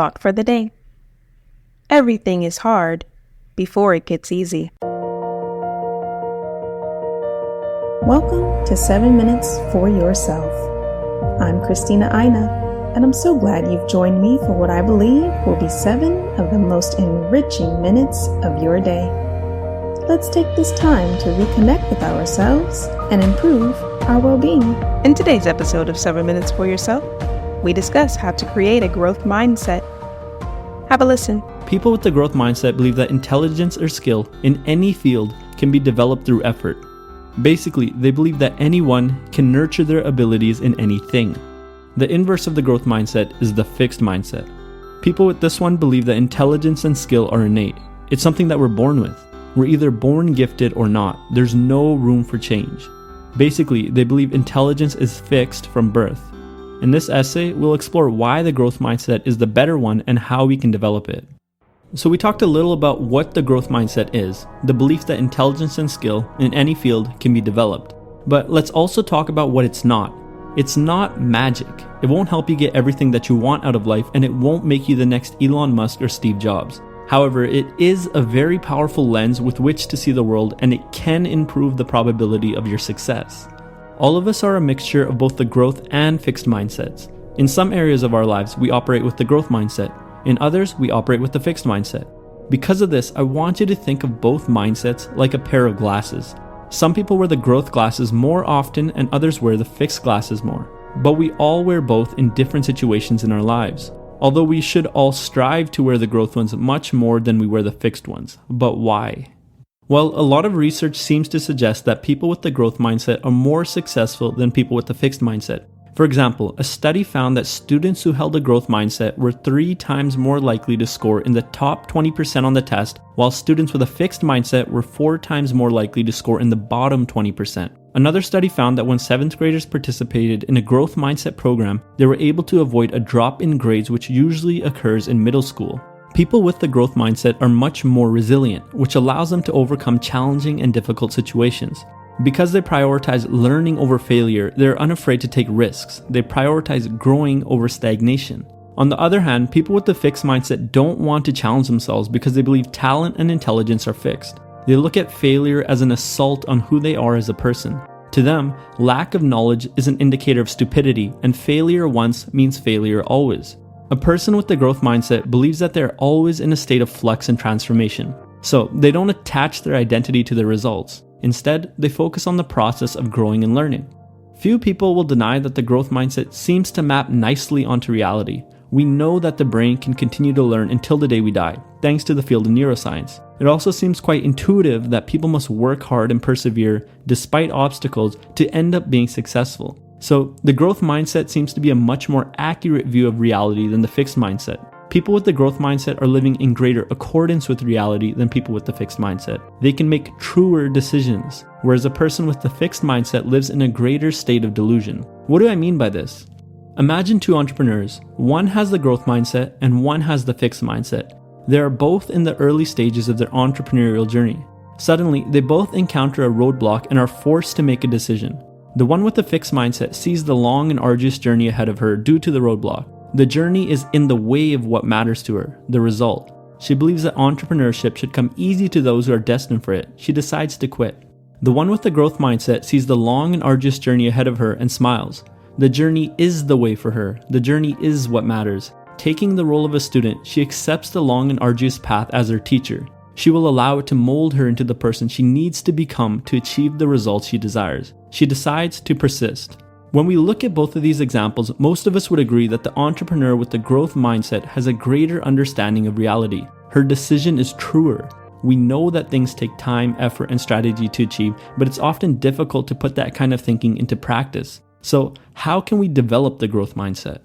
thought for the day. Everything is hard before it gets easy. Welcome to 7 Minutes for Yourself. I'm Christina Aina, and I'm so glad you've joined me for what I believe will be 7 of the most enriching minutes of your day. Let's take this time to reconnect with ourselves and improve our well-being. In today's episode of 7 Minutes for Yourself, we discuss how to create a growth mindset. Have a listen. People with the growth mindset believe that intelligence or skill in any field can be developed through effort. Basically, they believe that anyone can nurture their abilities in anything. The inverse of the growth mindset is the fixed mindset. People with this one believe that intelligence and skill are innate. It's something that we're born with. We're either born gifted or not. There's no room for change. Basically, they believe intelligence is fixed from birth. In this essay, we'll explore why the growth mindset is the better one and how we can develop it. So we talked a little about what the growth mindset is, the belief that intelligence and skill in any field can be developed. But let's also talk about what it's not. It's not magic. It won't help you get everything that you want out of life, and it won't make you the next Elon Musk or Steve Jobs. However, it is a very powerful lens with which to see the world, and it can improve the probability of your success. All of us are a mixture of both the growth and fixed mindsets. In some areas of our lives, we operate with the growth mindset. In others, we operate with the fixed mindset. Because of this, I want you to think of both mindsets like a pair of glasses. Some people wear the growth glasses more often and others wear the fixed glasses more. But we all wear both in different situations in our lives. Although we should all strive to wear the growth ones much more than we wear the fixed ones. But why? Well, a lot of research seems to suggest that people with the growth mindset are more successful than people with the fixed mindset. For example, a study found that students who held a growth mindset were 3 times more likely to score in the top 20% on the test, while students with a fixed mindset were 4 times more likely to score in the bottom 20%. Another study found that when 7th graders participated in a growth mindset program, they were able to avoid a drop in grades which usually occurs in middle school. People with the growth mindset are much more resilient, which allows them to overcome challenging and difficult situations. Because they prioritize learning over failure, they're unafraid to take risks. They prioritize growing over stagnation. On the other hand, people with the fixed mindset don't want to challenge themselves because they believe talent and intelligence are fixed. They look at failure as an assault on who they are as a person. To them, lack of knowledge is an indicator of stupidity, and failure once means failure always. A person with the growth mindset believes that they're always in a state of flux and transformation. So they don't attach their identity to the results. Instead, they focus on the process of growing and learning. Few people will deny that the growth mindset seems to map nicely onto reality. We know that the brain can continue to learn until the day we die, thanks to the field of neuroscience. It also seems quite intuitive that people must work hard and persevere despite obstacles to end up being successful. So the growth mindset seems to be a much more accurate view of reality than the fixed mindset. People with the growth mindset are living in greater accordance with reality than people with the fixed mindset. They can make truer decisions, whereas a person with the fixed mindset lives in a greater state of delusion. What do I mean by this? Imagine 2 entrepreneurs. One has the growth mindset and one has the fixed mindset. They are both in the early stages of their entrepreneurial journey. Suddenly, they both encounter a roadblock and are forced to make a decision. The one with the fixed mindset sees the long and arduous journey ahead of her due to the roadblock. The journey is in the way of what matters to her, the result. She believes that entrepreneurship should come easy to those who are destined for it. She decides to quit. The one with the growth mindset sees the long and arduous journey ahead of her and smiles. The journey is the way for her. The journey is what matters. Taking the role of a student, she accepts the long and arduous path as her teacher. She will allow it to mold her into the person she needs to become to achieve the results she desires. She decides to persist. When we look at both of these examples, most of us would agree that the entrepreneur with the growth mindset has a greater understanding of reality. Her decision is truer. We know that things take time, effort, and strategy to achieve, but it's often difficult to put that kind of thinking into practice. So, how can we develop the growth mindset?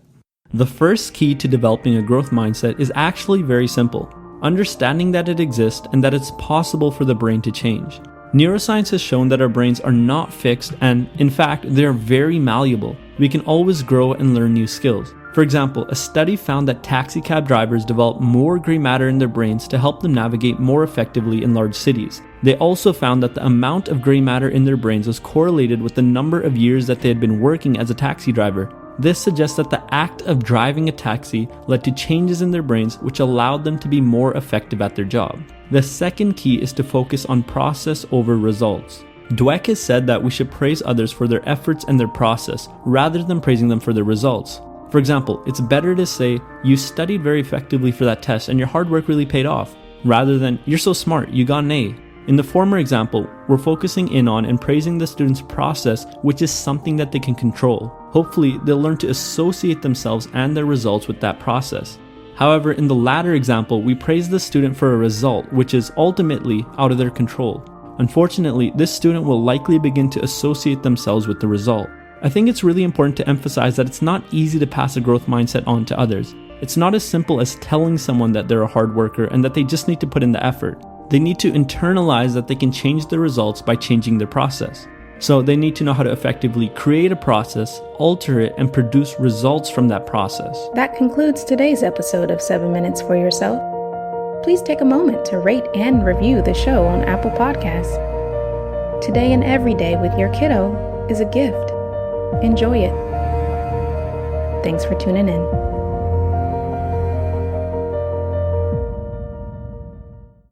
The first key to developing a growth mindset is actually very simple. Understanding that it exists and that it's possible for the brain to change. Neuroscience has shown that our brains are not fixed and, in fact, they're very malleable. We can always grow and learn new skills. For example, a study found that taxicab drivers develop more gray matter in their brains to help them navigate more effectively in large cities. They also found that the amount of gray matter in their brains was correlated with the number of years that they had been working as a taxi driver. This suggests that the act of driving a taxi led to changes in their brains which allowed them to be more effective at their job. The second key is to focus on process over results. Dweck has said that we should praise others for their efforts and their process rather than praising them for their results. For example, it's better to say, "You studied very effectively for that test and your hard work really paid off," rather than, "You're so smart, you got an A." In the former example, we're focusing in on and praising the student's process, which is something that they can control. Hopefully, they'll learn to associate themselves and their results with that process. However, in the latter example, we praise the student for a result, which is ultimately out of their control. Unfortunately, this student will likely begin to associate themselves with the result. I think it's really important to emphasize that it's not easy to pass a growth mindset on to others. It's not as simple as telling someone that they're a hard worker and that they just need to put in the effort. They need to internalize that they can change their results by changing their process. So they need to know how to effectively create a process, alter it, and produce results from that process. That concludes today's episode of 7 Minutes for Yourself. Please take a moment to rate and review the show on Apple Podcasts. Today and every day with your kiddo is a gift. Enjoy it. Thanks for tuning in.